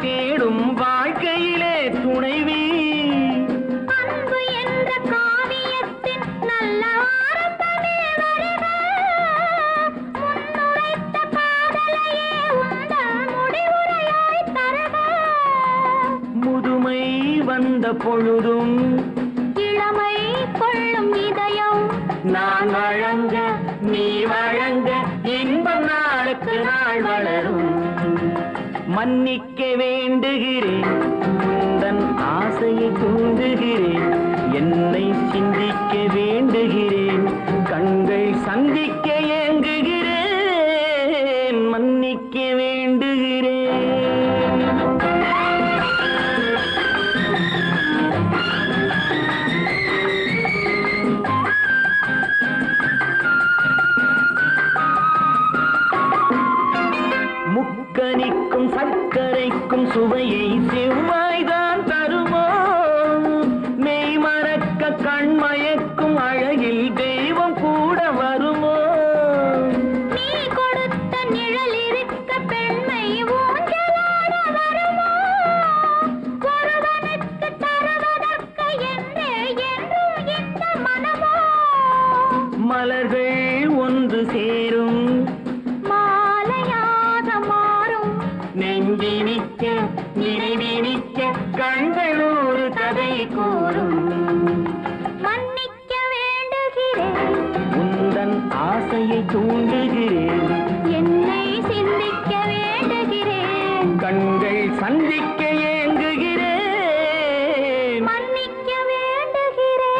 தேடும் வாழ்க்கையிலே துணைவி. அன்பு என்ற காவியத்தின் நல்ல ஆரம்பமே வருக. முன்னுரைத்த காதலையே உங்கள் முடிவுரையாய் தருக. முதுமை வந்த பொழுதும் இளமை கொள்ளும் இதயம் நான் வழங்க நீ வழங்க இன்பம் நாளுக்கு நாள் வளரும். மன்னிக்க வேண்டுகிறேன், உந்தன் ஆசையை தூண்டுகிறேன், என்னை சிந்திக்க வேண்டுகிறேன், கண்கள் சந்திக்க ஏங்குகிறேன், மன்னிக்க வேண்டுகிறேன். முக்கனிக்கும் சர்க்கரைக்கும் சுவையை செவ்வாய்தான் தருமோ? மெய் மறக்க கண்மயக்கும் அழகில் தெய்வம் கூட வருமோ? நீ கொடுத்த நிழல் இருக்க பெண்மை ஊஞ்சலாட வருமோ? ஒருவனுக்கு தருவதற்கு என்றே என்றும் இந்த மனமோ? மலர்கள் ஒன்று சேரும் நெஞ்சினிக்க நினைவினிக்க கண்கள் ஒரு கதை கூறும். மன்னிக்க வேண்டுகிறேன், உந்தன் ஆசையை தூண்டுகிறேன், என்னை சிந்திக்க வேண்டுகிறேன், கண்கள் சந்திக்க ஏங்குகிறேன், மன்னிக்க வேண்டுகிறேன்.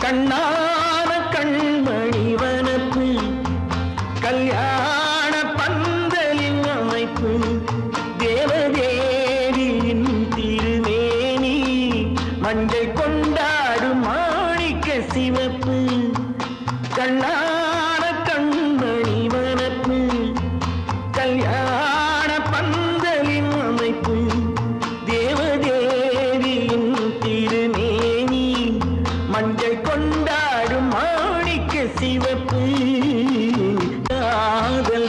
கண்ணான கண்மணி வனப்பு கல்யாண பந்தலின் அமைப்பு தேவதேவியின் திருமேனி மஞ்சள் கொண்டாடும் மாணிக்க சிவப்பு. கண்ணான கண்மணி வனப்பு கல்யாண பந்தலின் அமைப்பு தேவதேவியின் திருமேனி மஞ்சள் கொண்டாடும் மாணிக்க சிவப்பு. காதல்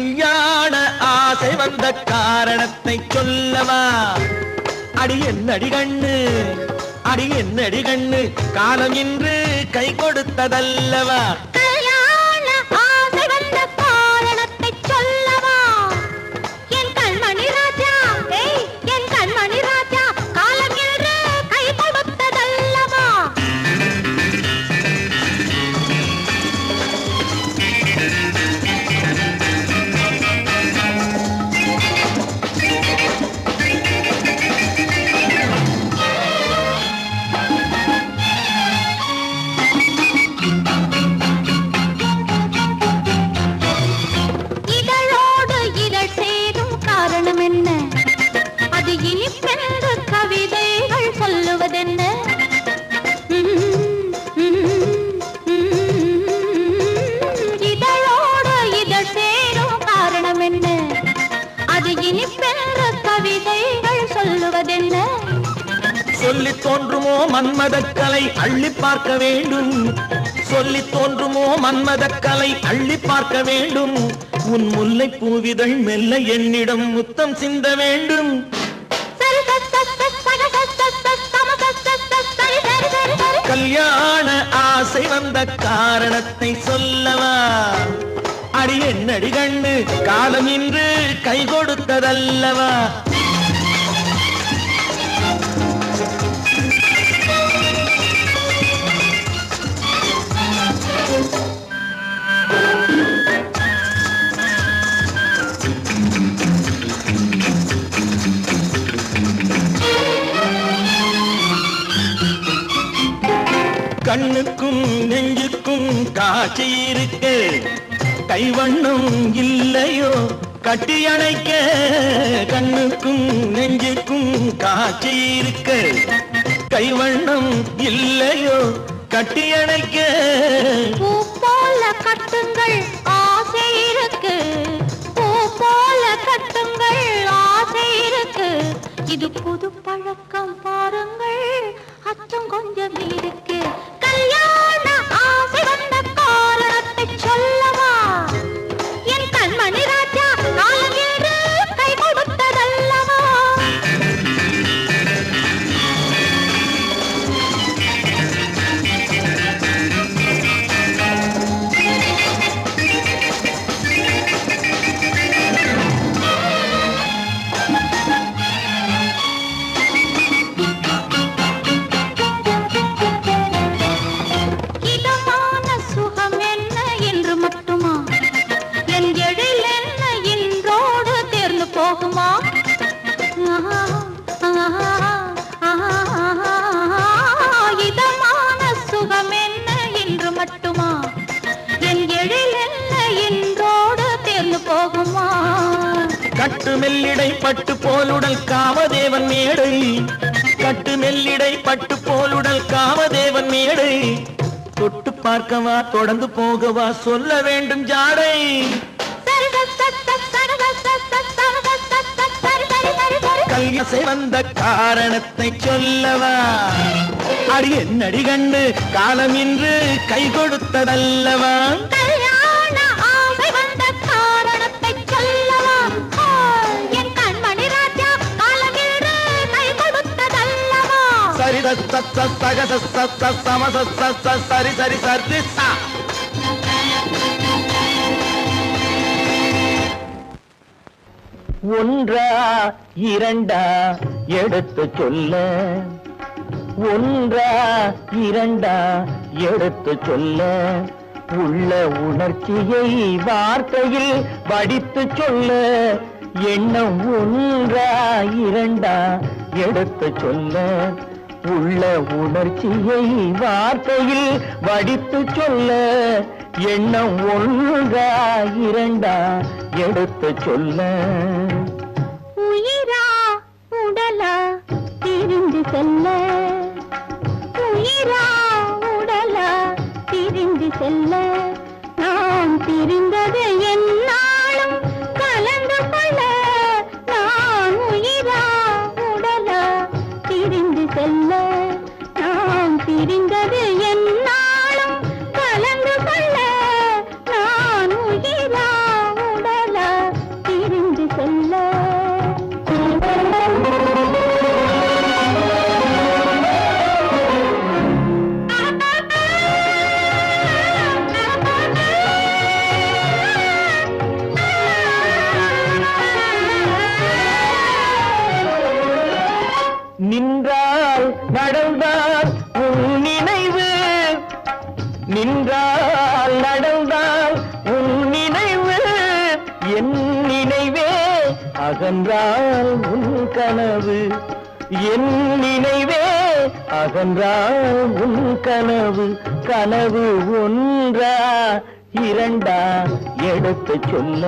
கல்யாண ஆசை வந்த காரணத்தை சொல்லவா? அடி என்னடி கண்ணு, அடி என்னடி கண்ணு, காலம் இன்று கை கொடுத்ததல்லவா? கல்யாண ஆசை வந்த காரணத்தை சொல்லவா? என் கண்மணி ராஜா, என் கண்மணி ராஜா, காலம் என்று கை கொடுத்ததல்லவா? இதழோடு இதழ் சேரும் காரணம் என்ன? அது இனிப்பென்று கவிதைகள் சொல்லுவதென்ன? இதழோடு இதழ் சேரும் காரணம் என்ன? அது இனிப்பென்று கவிதைகள் சொல்லுவதென்ன? சொல்லி தோன்றுமோ மன்மதக்கலை அள்ளி பார்க்க வேண்டும், சொல்லி தோன்றுமோ மன்மதக்கலை அள்ளி பார்க்க வேண்டும். உன் முல்லை பூவிதழ் மெல்ல என்னிடம் முத்தம் சிந்த வேண்டும். கல்யாண ஆசை வந்த காரணத்தை சொல்லவா? அடி என்னடி கண்ணு, காலம் இன்று கை கொடுத்ததல்லவா? கண்ணுக்கும் நெஞ்சுக்கும் காட்சி இருக்கு, கைவண்ணம் இல்லையோ கட்டி அணைக்க? கண்ணுக்கும் நெஞ்சுக்கும் காட்சி இருக்கு, கைவண்ணம் இல்லையோ கட்டி அணைக்க? பூ போல கட்டுங்கள் ஆசை இருக்கு, பூ போல கட்டுங்கள் ஆசை இருக்கு. இது புது பழக்கம் பாருங்கள், அச்சம் கொஞ்சம் இருக்கு. கல்யாண ஆசை வந்த காரணத்தை சொல்லவா? என் கண்மணி ராஜா, காலம் என்று கை கொடுத்ததல்லவா? இதமான சுகம் என்ன என்று மட்டுமா? என் எழில் என்ன இன்றோடு தேர்ந்து போகுமா? இதமான சுகம் என்ன என்று மட்டுமா? என் எழில் என்ன இன்றோடு தேர்ந்து போகுமா? கட்டு மெல்லிடை பட்டு போலுடல் காமதேவன் மேடை, கட்டு மெல்லிடை பட்டு போலுடல் காமதேவன் மேடை. தொட்டு பார்க்கவா தொடர்ந்து போகவா சொல்ல வேண்டும் ஜாடை? கல்யாணம் வந்த காரணத்தை சொல்லவா? அடி என்னடி கண்டு, காலம் இன்று கை கொடுத்ததல்லவா? கல்யாண ஆசை வந்த காரணத்தை சொல்லவா? என் கண்மணி ராஜா, காலம் என்று கை கொடுத்ததல்லவா? சரி சக சம சரி சரி சரி சா. ஒன்றா இரண்டா எடுத்து சொல்ல, ஒன்றா இரண்டா எடுத்து சொல்ல, உள்ள உணர்ச்சியை வார்த்தையில் வடித்து சொல்ல. எண்ணம் ஒன்றா இரண்டா எடுத்து சொல்ல, உள்ள உணர்ச்சியை வார்த்தையில் வடித்து சொல்ல. எண்ணம் ஒன்றா இரண்டா எடுத்து சொல்ல. உயிரா உடலா திரிந்து செல்ல, உயிரா உடலா திரிந்து செல்ல. நான் திரிந்தது என்னாலும் கலந்து கொள்ள. நான் உயிரா உடலா திரிந்து செல்ல, நான் திரிந்தது என்னாலும் கலந்து கொள்ள. நான் உயிரா உடலா அகன்றால் உன் கனவு என் நினைவே அகன்றால் உன் கனவு கனவு ஒன்றா இரண்டா எடுத்து சொல்ல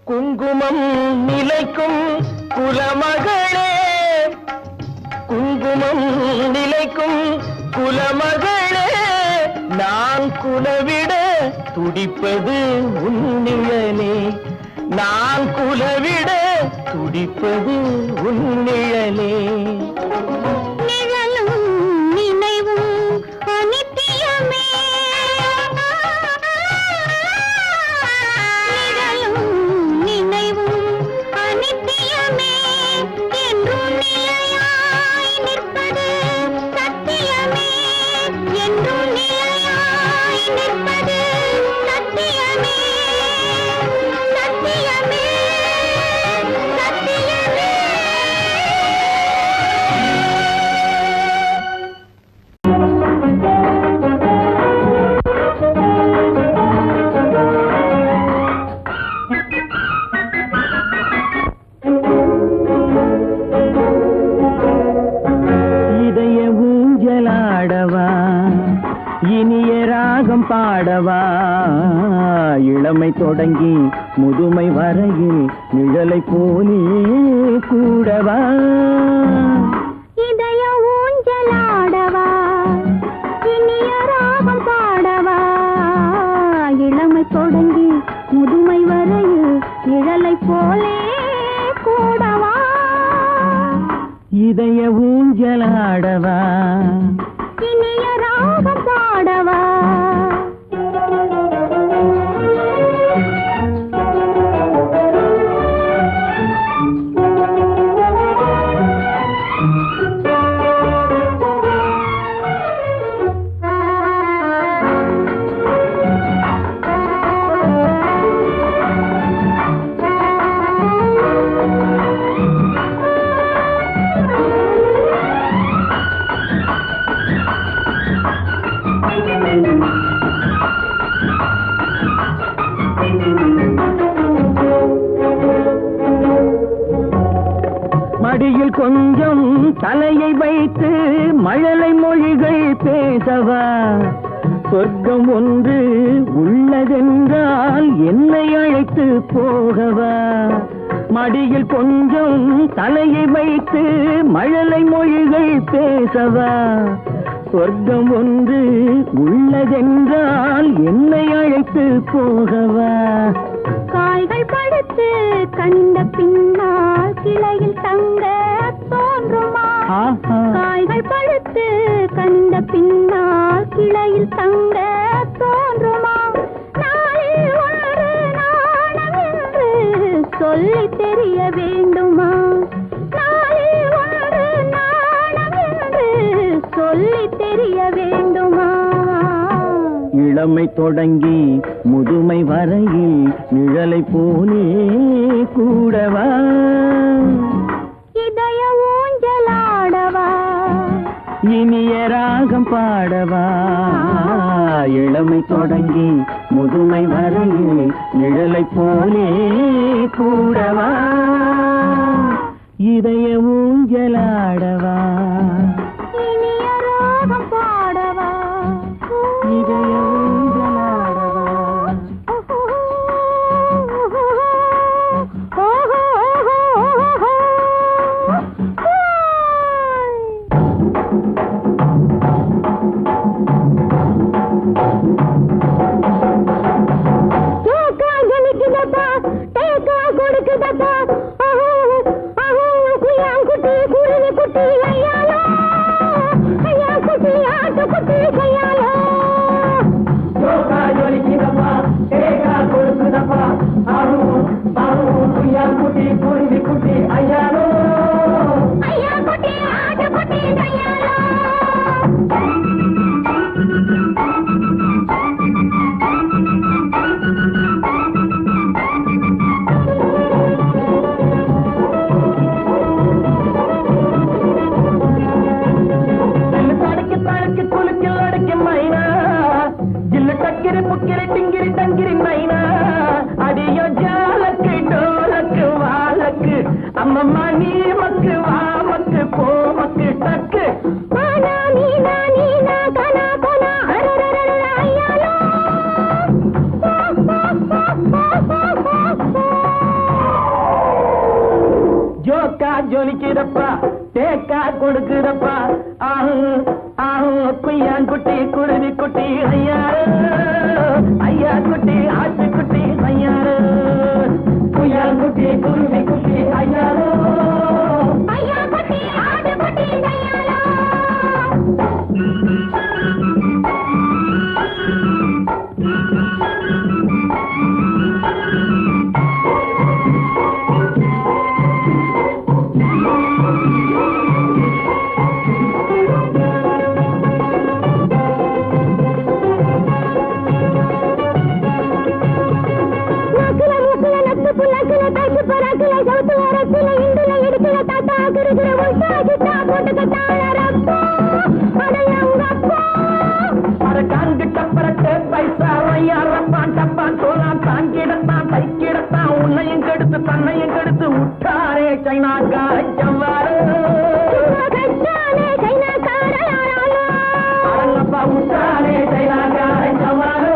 குங்குமம் நிலைக்கும் குலமகளே குங்குமம் நிலைக்கும் குலமகளே நான் குலவிட துடிப்பது உன் நிழலே நான் குலவிட துடிப்பது உன் நிழலே நிழலும் நினைவும் அனித்தியமே இனிய ராகம் பாடவா இளமை தொடங்கி முதுமை வரையில் நிழலை போலே கூடவா இதய ஊஞ்சலாடவா இனிய ராகம் பாடவா இளமை தொடங்கி முதுமை வரையில் நிழலை போலே கூடவா இதய ஊஞ்சலாடவா இனிய ராகம் பாடவா மடியில் கொஞ்சம் தலையை வைத்து மழலை மொழிகள் பேசவா சொர்க்கம் ஒன்று உள்ளதென்றால் என்னை அழைத்து போகவா மடியில் கொஞ்சம் தலையை வைத்து மழலை மொழிகள் பேசவா சொர்க்கம் ஒன்று உள்ளதென்றால் என்னை அழைத்து போகவா காய்கள் படுத்து கண்ட பின்னால் கிளையில் தங்க தோன்றுமா காய்கள் படுத்து கண்ட பின்னால் கிளையில் தங்க தோன்றுமா நாளில் ஒரு நாணம் என்று சொல்லி தெரிய வேண்டுமா நாளில் ஒரு நாணம் என்று சொல்லி தெரிய வேண்டுமா இளமை தொடங்கி முதுமை வரையில் நிழலை போலே கூடவா இதய ஊஞ்சலாடவா இனிய ராகம் பாடவா இளமை தொடங்கி முதுமை வரையில் நிழலை போலே கூடவா இதய ஊஞ்சலாடவா இனிய ராகம் பாடவா இதய ஊஞ்சலாடவா ஆட்டுக்குட்டி கையாலோ ஜோக்கா ஜொலிக்குதப்பா கேக்கா கொடுக்குதப்பா ஆகும் பாகும் குய்யா குட்டி குருவி குட்டி ஐயாரோ ஐயா குட்டி ஆட்டுக்குட்டி கையாலோ டக்கிரி புக்கிரி டிங்கிரி டங்கிரி மைனா அடியோ ஜாலக்கு டோலக்கு வாலக்கு அம்மம்மா நீ மக்கு வா மக்கு போ மக்கு டக்கு பானா நீனா நீனா கனா கனா அரரரர ஐயாலோ ஜோக்கா ஜொலிக்குதப்பா தேக்கா கொடுக்குதப்பா ஆஹு ஆஹு குய்யான் குட்டி குருவி குட்டி ஐயாரு ஐயா குட்டி ஆட்டு குட்டி ஐயாரு குய்யான் குட்டி குருவி குட்டி ஐயாரு ஐயா குட்டி ஆட்டுக்குட்டி கையாலோ உன்னையும் கெடுத்து தன்னையும் கெடுத்து விட்டாரே சைனாக்கார செவ்வாறு அடங்கப்பா விட்டாரே சைனாக்கார செவ்வாறு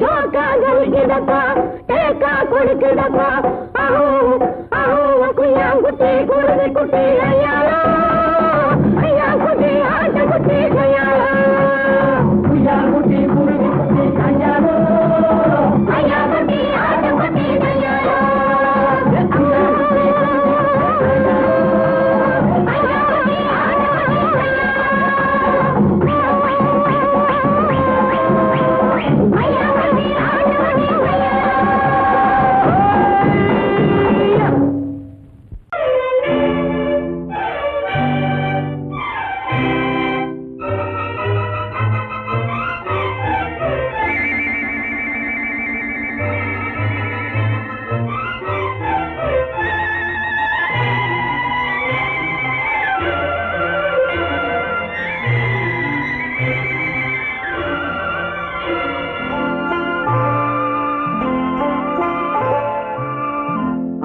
ஜோக்கா ஜொலிக்குதப்பா தேக்கா கொடுக்குதப்பா ஆஹோ ஆஹோ குய்யாங்குட்டி குருவி குட்டி ஐயாரோ ஐயா குட்டி ஆட்டு குட்டி கையாரோ குய்யாங்குட்டி குருவி குட்டி கையாரோ ஐயா குட்டி ஆட்டு குட்டி கையாரோ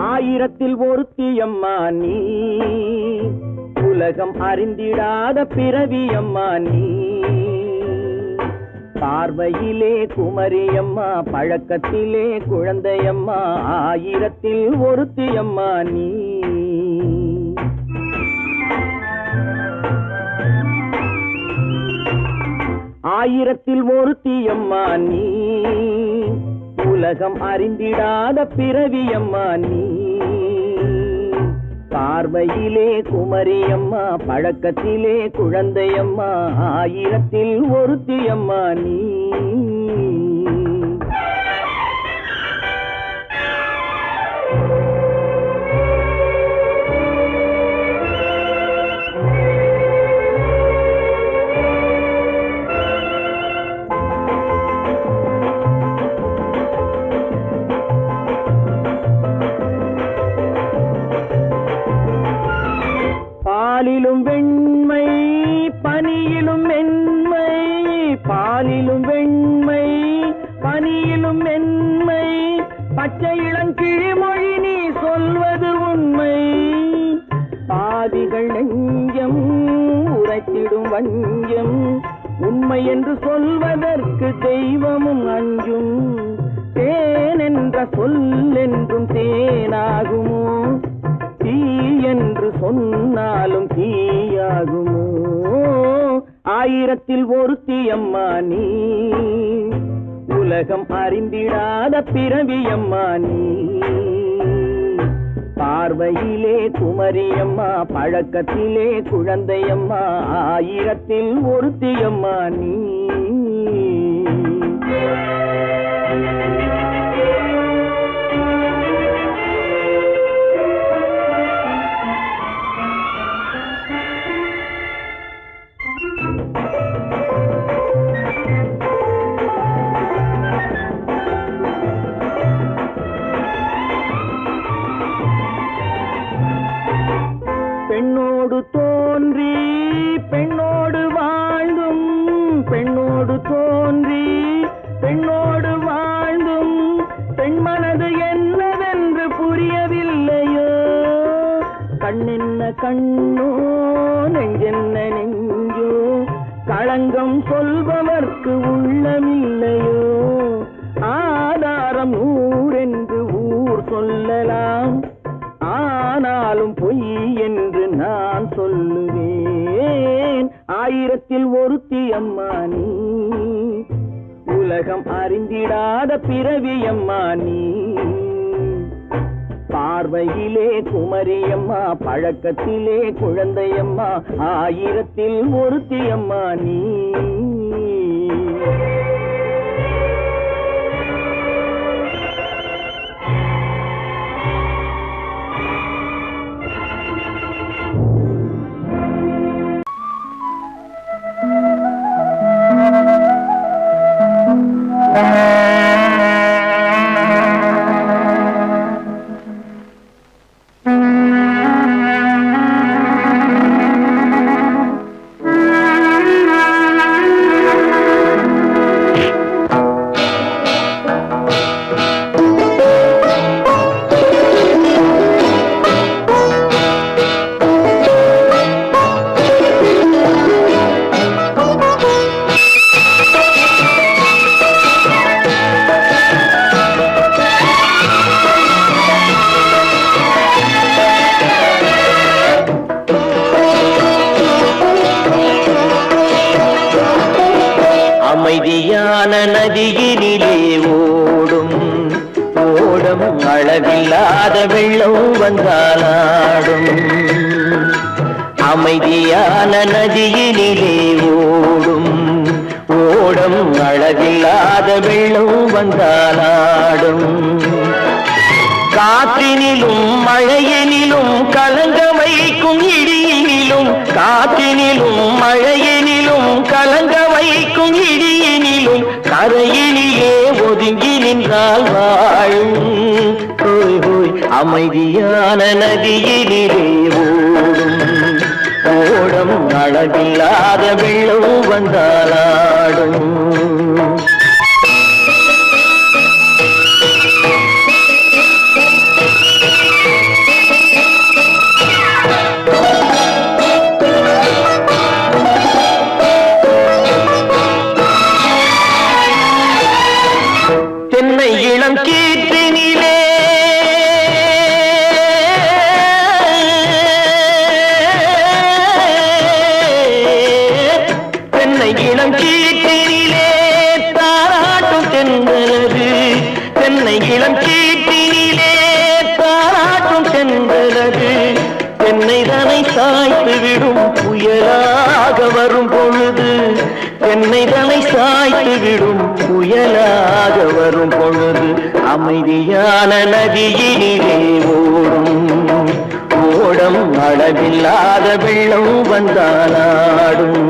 ஆயிரத்தில் ஒருத்தியம்மா நீ உலகம் அறிந்திடாத பிறவியம்மா நீ பார்வையிலே குமரியம்மா பழக்கத்திலே குழந்தையம்மா ஆயிரத்தில் ஒருத்தியம்மா நீ ஆயிரத்தில் ஒருத்தியம்மா நீ உலகம் அறிந்திடாத பிறவியம்மா நீ பார்வையிலே குமரியம்மா பழக்கத்திலே குழந்தையம்மா ஆயிரத்தில் ஒருத்தியம்மா நீ பாலிலும் வெண்மை பனியிலும் மென்மை பாலிலும் வெண்மை பனியிலும் மென்மை பச்சை இளங்கிழிமொழி நீ சொல்வது உண்மை பாதிகள் நெஞ்சம் உரைத்திடும் வஞ்சம் உண்மை என்று சொல்வதற்கு தெய்வமும் அஞ்சும் தேன் என்ற சொல் என்றும் தேனாகுமோ தீ என்று சொன்னாலும் தீயாகுமோ ஆயிரத்தில் ஒருத்தியம்மா நீ உலகம் அறிந்திடாத பிறவியம்மா நீ பார்வையிலே குமரியம்மா, பழக்கத்திலே குழந்தையம்மா, ஆயிரத்தில் ஒருத்தியம்மா நீ. பெண்ணோடு தோன்றி பெண்ணோடு வாழ்ந்தும், பெண்ணோடு தோன்றி பெண்ணோடு வாழ்ந்தும், பெண் மனது என்னவென்று புரியவில்லையோ. கண்ணென்ன கண்ணோ, நெஞ்சென்ன நெஞ்சோ, களங்கம் சொல்பவர்க்கு உள்ளமில்லையோ. ஆதாரம் ஊரென்று ஊர் சொல்லலாம், ஆனாலும் பொய் என்று நான் சொல்லுவேன். ஆயிரத்தில் ஒருத்தி அம்மா நீ, உலகம் அறிந்திடாத பிறவி அம்மா நீ. பார்வையிலே குமரியம்மா, பழக்கத்திலே குழந்தையம்மா, ஆயிரத்தில் ஒருத்தி அம்மா நீ. அமைதியான நதியினிலே ஓடும் ஓடம், அளவில்லாத வெள்ளம் வந்தாலாடும். அமைதியான நதியினிலே ஓடும் ஓடம், அளவில்லாத வெள்ளம் வந்தாலாடும். காற்றினிலும் மழையினிலும் கலங்க வைக்கும் இடியினிலும், காற்றினிலும் மழையினிலும் கலங்க வைக்கும் இடியினிலும், கரையினிலே ஒதுங்கி நின்றால் வாழும். ஹோய் ஹோய் அமைதியான நதியினிலே ஓடும் ஓடம், அளவில்லாத வெள்ளம் வந்தாலாடும். தென்னை இளம் கீற்றினிலே தென்னை இளம் கீற்றினிலே தாராட்டும் தென்றலது. தென்னை இளம் கீற்றினிலே தாராட்டும் தென்றலது. தென்னை தனை சாய்த்து விடும் புயலாக வரும் பொழுது, தென்னை தனை சாய்த்து விடும் புயலாக வரும் பொழுது, அமைதியான நதியினிலே ஓடும் ஓடம், அளவில்லாத வெள்ளம் வந்தாலாடும்.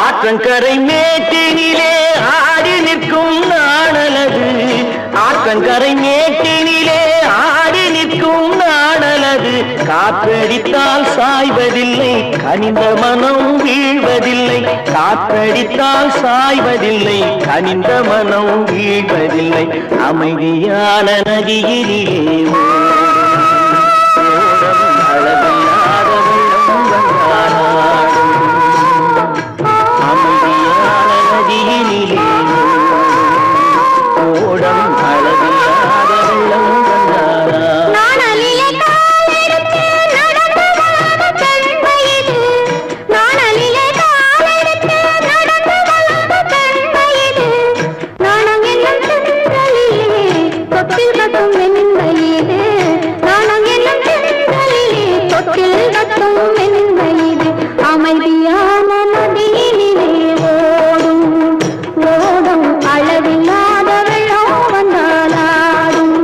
ஆற்றங்கரை மேட்டினிலே ஆடி நிற்கும் நாணலது. ஆற்றங்கரை மேட்டினிலே ஆடி நிற்கும் நாணலது. காற்றடித்தால் சாய்வதில்லை, கனிந்த மனம் வீழ்வதில்லை. காற்றடித்தால் சாய்வதில்லை, கனிந்த மனம் வீழ்வதில்லை. அமைதியான நதியிலே அளவில்லாத வெள்ளம் வந்தாலாடும். அமைதியான நதியினிலே தொட்டில் கட்டும் மென்மையிலே நாணம் என்னும் தென்றலிலே தொட்டில் கட்டும் மென்மையிலே அமைதியான நதியினிலே ஓடும் ஓடும் அளவில்லாத வெள்ளம் வந்தாலாடும்.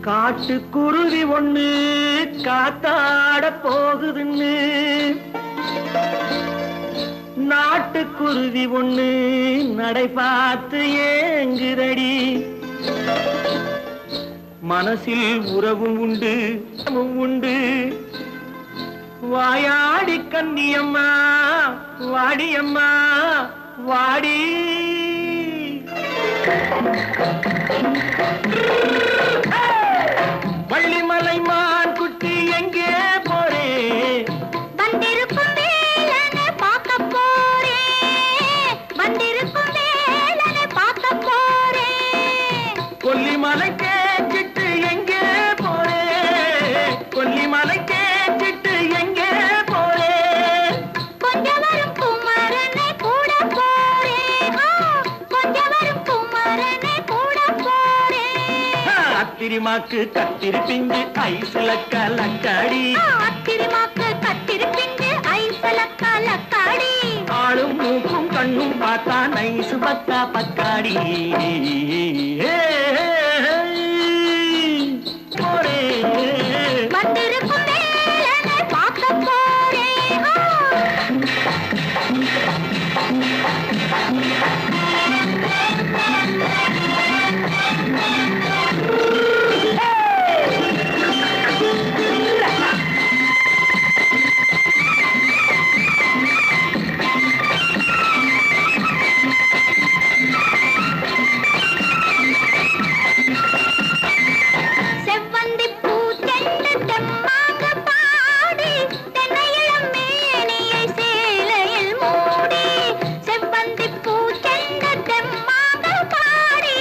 காட்டுக்குருவி ஒண்ணு காத்தாட போகுதுன்னு நாட்டுக்குருவி ஒண்ணு நடை பார்த்து ஏங்குதடி. மனசில் உறவும் உண்டு உண்டு வாயாடி கன்னியம்மா வாடியம்மா வாடி. வள்ளிமலை மான் குட்டி எங்கே போறே? வந்திருக்கும் வேலனை பார்க்க போறேன், வந்திருக்கும் வேலனை பார்க்க போறேன். கொல்லிமலை கேட்டுட்டு எங்கே போறே? கொல்லிமலை கேட்டுட்டு எங்கே போறே? கொஞ்சம் வரும் குமரனை கூட போறேன், கொஞ்சம் வரும் குமரனை கூட போறேன். அத்திரிமாக்கு கத்திரி பிஞ்சு ஐசுல கலக்காடி, அத்திரிமாக்கு கத்திரி பிஞ்சு ஐசுல கலக்காடி. ஆளும் மூக்கும் கண்ணும் பார்த்தா நைசு பக்கா பக்காடி. போரே வந்திருக்கும் வேலனை பார்க்க போறேன். செவ்வந்தி பூ தென்ன தெம்மாக பாடி தென்னையிளம் மேனியை சேலையில் மூடி. செவ்வந்தி பூ தென்ன தெம்மாக பாடி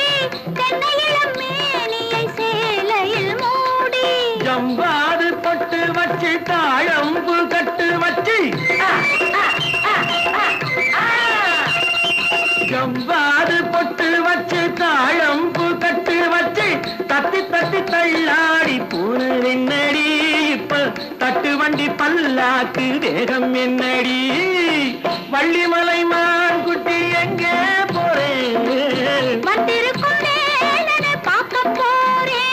தென்னையிளம் மேனியை சேலையில் மூடி. ஜம்பாது பொட்டு வச்சு தாழம்பு கட்டு வச்சு, ஜம்பாது பொட்டு வச்சு தாழம்பு கட்டு வச்சு தத்தி தத்தி தள்ளாடி பூனு என்னடி. இப்ப தட்டு வண்டி பல்லாக்கு வேகம் என்னடி. வள்ளிமலை மான் குட்டி எங்கே போறேன்? வந்திருக்கும் வேலனை பார்க்க போறேன்.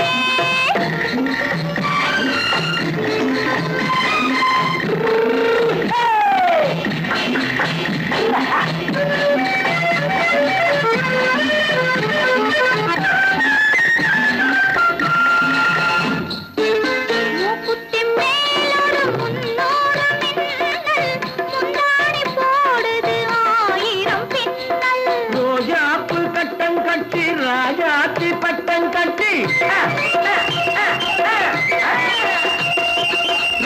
மூக்குத்தி மேலோடு முன்னோடு மின்னல், முந்தாடி போடுது ஆயிரம் பின்னல். ரோஜாப்பு கட்டம் கட்டி ராஜாத்தி பட்டம் கட்டி,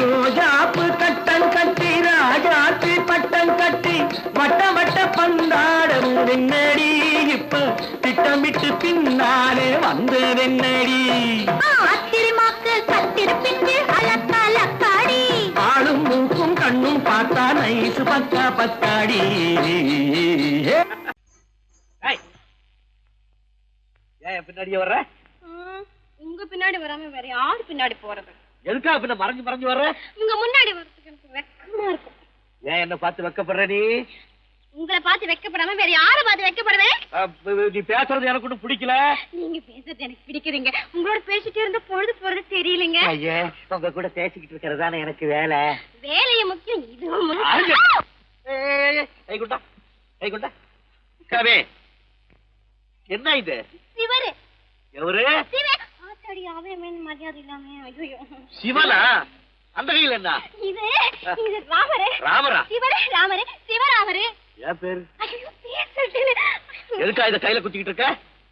ரோஜாப்பு கட்டம் கட்டி ராஜாத்தி பட்டம் கட்டி வட்ட வட்ட பந்தாடம் வெண்ணடி. இப்ப திட்டமிட்டு பின்னாலே வந்து வெண்ணடி. அத்திரிமாக்கு கத்திரி பிஞ்சு அலக்காடி. ஆளும் மூக்கும் கண்ணும் பார்த்தா நைசு பக்கா பக்காடி. ஏன் பின்னாடியே வர்ற? உங்க பின்னாடி முன்னாடி வராம வேற யாரு பின்னாடி போறது? எதுக்கா பின்ன மறைஞ்சு மறைஞ்சு வர்ற? உங்க முன்னாடி வரதுக்கு எனக்கு வெக்கமா இருக்கும். ஏன் என்ன பார்த்து வெக்கப்படுற நீ? உங்களை பார்த்து வெக்கப்படாம வேற யாரை பார்த்து வெக்கப்படுவேன்? நீ பேசுறது எனக்கு ஒன்றும் பிடிக்கல. நீங்க பேசுறது எனக்கு பிடிக்குதுங்க. உங்களோட பேசிட்டே இருந்த பொழுது போறது தெரியலங்க. ஐயா, உங்க கூட பேசிக்கிட்டு இருக்கிறதானே எனக்கு வேலை. வேலையை முக்கியம், இதுவும் கைகுண்டா கைகுண்டா. கவே, என்ன இது? சிவரு. எவரு? ஆத்தாடி, அவன் மரியாதை இல்லாம. ஐயோ, சிவனா? அந்த கையில் என்ன? இது இது ராமரு. ராமரா? சிவரு ராமரு, சிவராமரு. ஏன் பேரு? ஐயோ, பேசுறேன். எதுக்கா இத கையில குத்திக்கிட்டு இருக்க?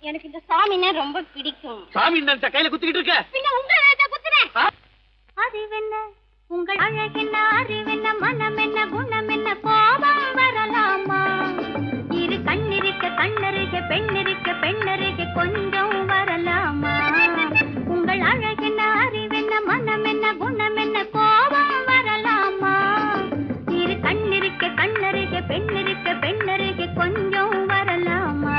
எனக்கு இந்த சாமின்னா ரொம்ப பிடிக்கும். சாமி நினைச்ச கையில குத்திக்கிட்டு இருக்க? பின்ன உங்களை நினைச்சா குத்துறேன். அறிவென்ன உங்கள் அழகென்ன, அறிவென்ன, மனம் என்ன, குணம் என்ன, கோபம் வரலாமா? இரு கண்ணிருக்க கண்ணருக, பெண்ணிருக்க பெண்ணருக, கொஞ்சம் வரலாமா? உங்கள் அழகென்ன, அறிவென்ன, மனம் என்ன, குணம் என்ன, கோபம் வரலாமா? இரு கண்ணிருக்க கண்ணருக, பெண்ணிருக்க பெண்ணருக, கொஞ்சம் வரலாமா?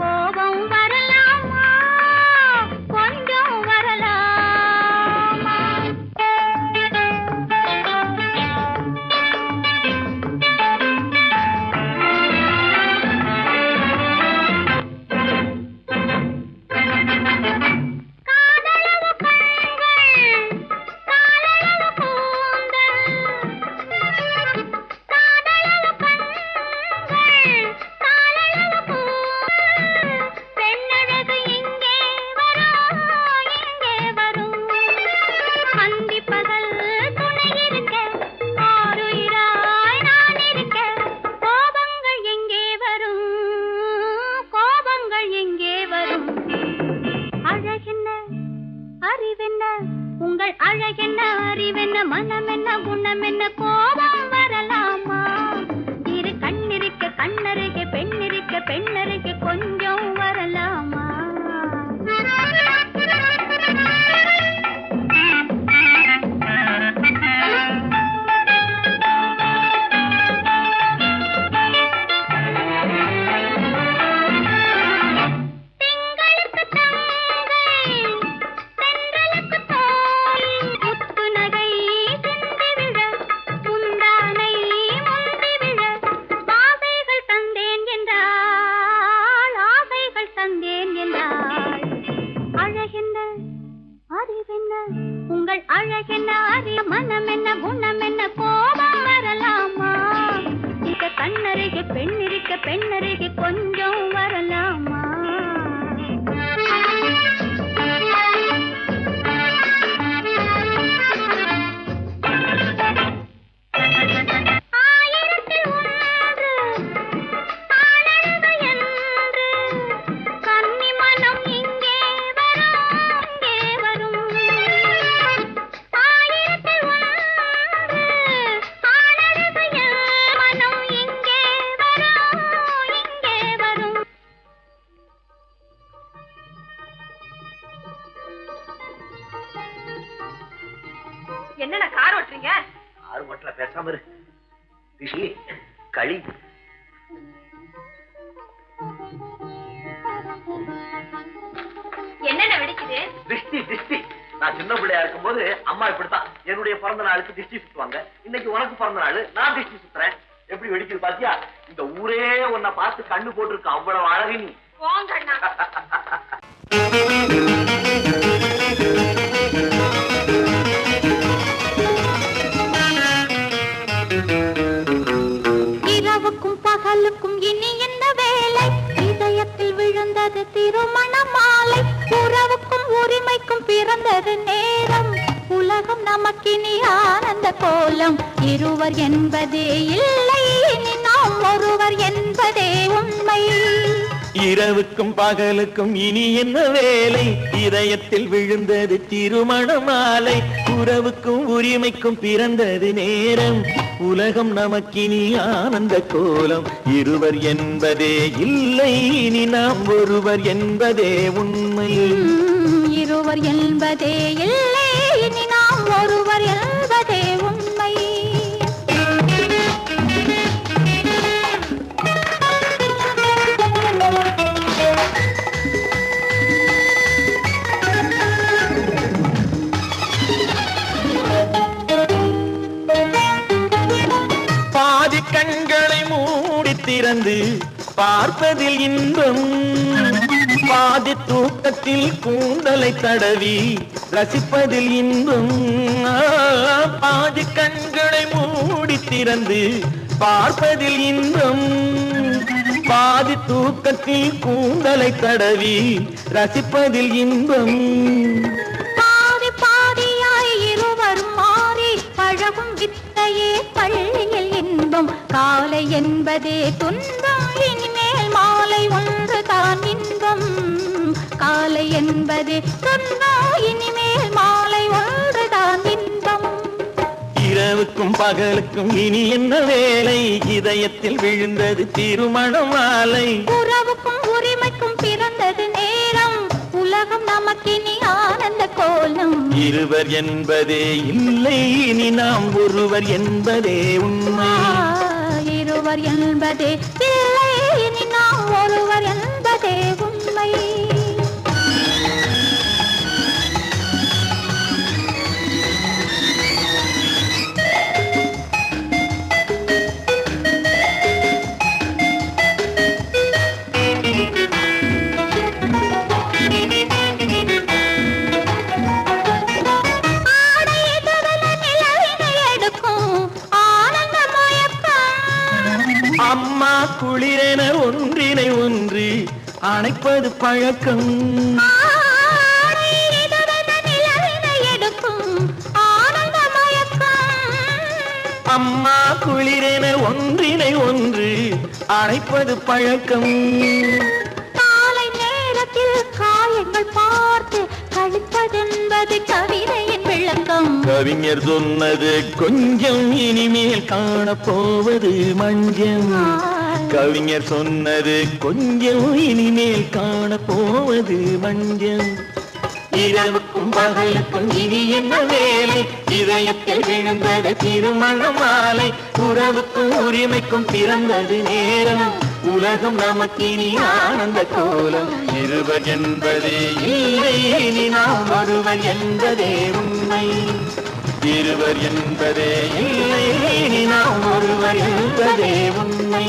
கோபம் வரலாமா? கொஞ்சம் வரலாமா? காதலவு கண்கள், காதலவு கூந்தல், காதலவு கண்கள், காதலவு கூந்தல், பெண்ணழகு இங்கே வரும், இங்கே வரும். அந்தி பகல் துணை இருக்க, ஆருயிராய் நான் இருக்க, கோபங்கள் எங்கே வரும், கோபங்கள் எங்கே வரும்? அழகென்ன, அறிவென்ன, உங்கள் அழகென்ன, அறிவென்ன, மனம் என்ன, குணம் என்ன, கோபம் வரலாமா? இரு கண்ணிருக்க கண்ணருக, பெண்ணிருக்க பெண்ணருக, கொஞ்சம் வரலாமா? திங்களுக்கு தங்கை, தென்றலுக்கு தோல், முத்து நகை சிந்தி விழ, முந்தானை முந்தி விழ, ஆசைகள் தந்தேன் என்றாள், ஆசைகள் தந்தேன் என்றாள். அழகென்ன, அறிவென்ன, உங்கள் அழகென்ன, அறிய, மனம் என்ன, குணம் என்ன, கோபம் வரலாமா? இந்த கண்ணருகே பெண்ணிருக்க பெண்ணருகே, கொஞ்சம் வரலாமா? ஆயிரத்தில் ஒன்று ஆனழகு என்று, கன்னி மனம் இங்கே வரும், இங்கே வரும். ஆயிரத்தில் ஒன்று ஆனழகு என்று, மனம் இங்கே வரும், இங்கே வரும். என்னென்ன கார் ஓட்டுறீங்க? ஆறு மட்டும் பேசாம இரு. திஷி, களி. என்னென்ன வெடிக்குது? திஷ்டி திஷ்டி. நான் சின்ன பிள்ளையா இருக்கும்போது அம்மா இப்படித்தான் என்னுடைய பிறந்த நாளுக்கு திஷ்டி சுத்துவாங்க. இன்னைக்கு உனக்கு பிறந்த நாள், நான் திஷ்டி சுத்துறேன். எப்படி வெடிக்குது பாத்தியா? இந்த ஊரே உன்னை பார்த்து கண்ணு போட்டிருக்கு, அவ்வளவு அழகு நீ. போங்க அண்ணா. இரவுக்கும் பகலுக்கும் இனி என்ன வேலை? இதயத்தில் விழுந்தது திருமண மாலை. உறவுக்கும் உரிமைக்கும் பிறந்தது நேரம். உலகம் நமக்கினி ஆனந்த கோலம். இருவர் என்பதே இல்லை, இனி நாம் ஒருவர் என்பதே உண்மை. இரவுக்கும் பகலுக்கும் இனி என்ன வேலை? இதயத்தில் விழுந்தது திருமண மாலை. உறவுக்கும் உரிமைக்கும் பிறந்தது நேரம். உலகம் நமக்கினி ஆனந்த கோலம். இருவர் என்பதே இல்லை, இனி நாம் ஒருவர் என்பதே உண்மை. இருவர் என்பதே இல்லை, இனி நாம் ஒருவர் என்பதே உண்மை. திறந்து பார்ப்பதில் இன்பம் பாதி தூக்கத்தில் கூந்தலை தடவி ரசிப்பதில் இன்பம் பாதி கண்களை மூடி திறந்து பார்ப்பதில் இன்பம் பாதி தூக்கத்தில் கூந்தலை தடவி ரசிப்பதில் இன்பம் பாதி பாதியாய் இருவரும் மாறி பழகும் வித்தையே பள்ளியில் இன்பம் காலை என்பதே துன்பம் இனிமேல் மாலை ஒன்றுதான் இன்பம் காலை என்பதே துன்பம் இனிமேல் மாலை ஒன்றுதான் இன்பம் இரவுக்கும் பகலுக்கும் இனி என்ன வேலை இதயத்தில் விழுந்தது திருமண மாலை உறவுக்கும் உரிமைக்கும் பிறந்தது நேரம் உலகம் நமக்கினி ஆனந்த கோலம் இருவர் என்பதே இல்லை இனி நாம் ஒருவர் என்பதே உண்மை இருவர் என்பதே இல்லை இனி நாம் ஒருவர் என்பதே உண்மை அம்மா குளிரென ஒன்றினை ஒன்று அணைப்பது பழக்கம் அம்மா குளிரென ஒன்றினை ஒன்று அணைப்பது பழக்கம் காலை நேரத்தில் காயங்கள் பார்த்து கழிப்பதென்பது கவிதையின் விளக்கம் கவிஞர் சொன்னது கொஞ்சம் இனிமேல் காணப்போவது மஞ்சம் கவிஞர் சொன்னது கொஞ்சம் இனிமேல் காணப்போவது மஞ்சம் இரவுக்கும் பகலுக்கும் இனி என்ன வேலை இதயத்தில் விழுந்தது திருமண மாலை உறவுக்கும் உரிமைக்கும் பிறந்தது நேரம் உலகம் நமக்கினி ஆனந்த கோலம் இருவர் என்பதே இல்லை இனி நாம் ஒருவர் என்பதே உண்மை இருவர் என்பதே இல்லை இனி நாம் ஒருவர் என்பதே உண்மை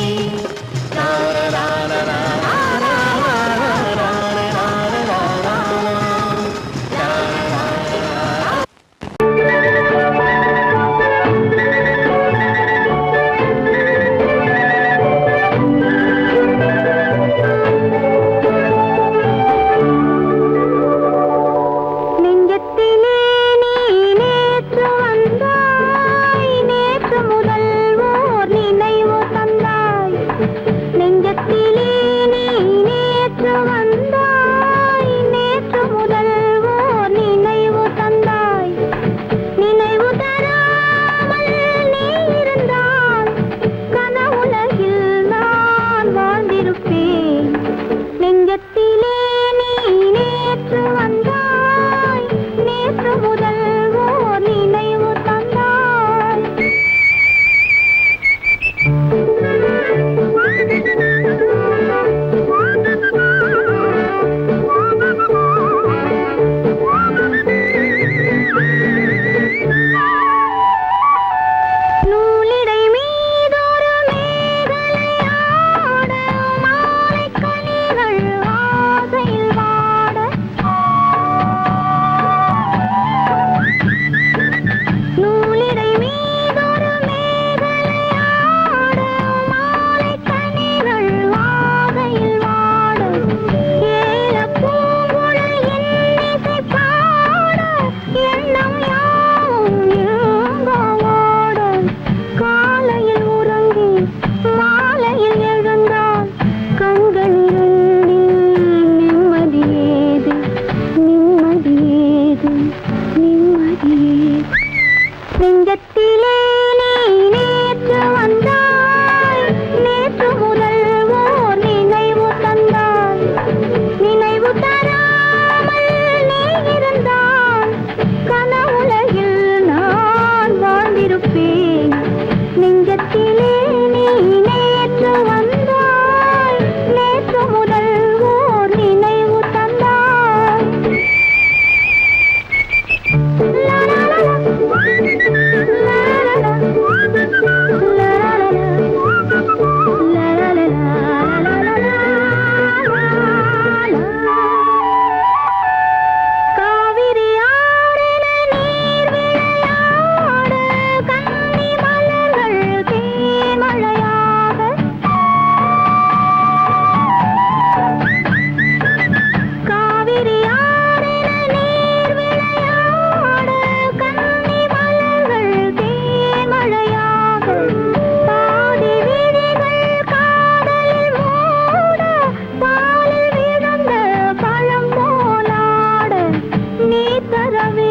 நெஞ்சத்திலே நீ ரவி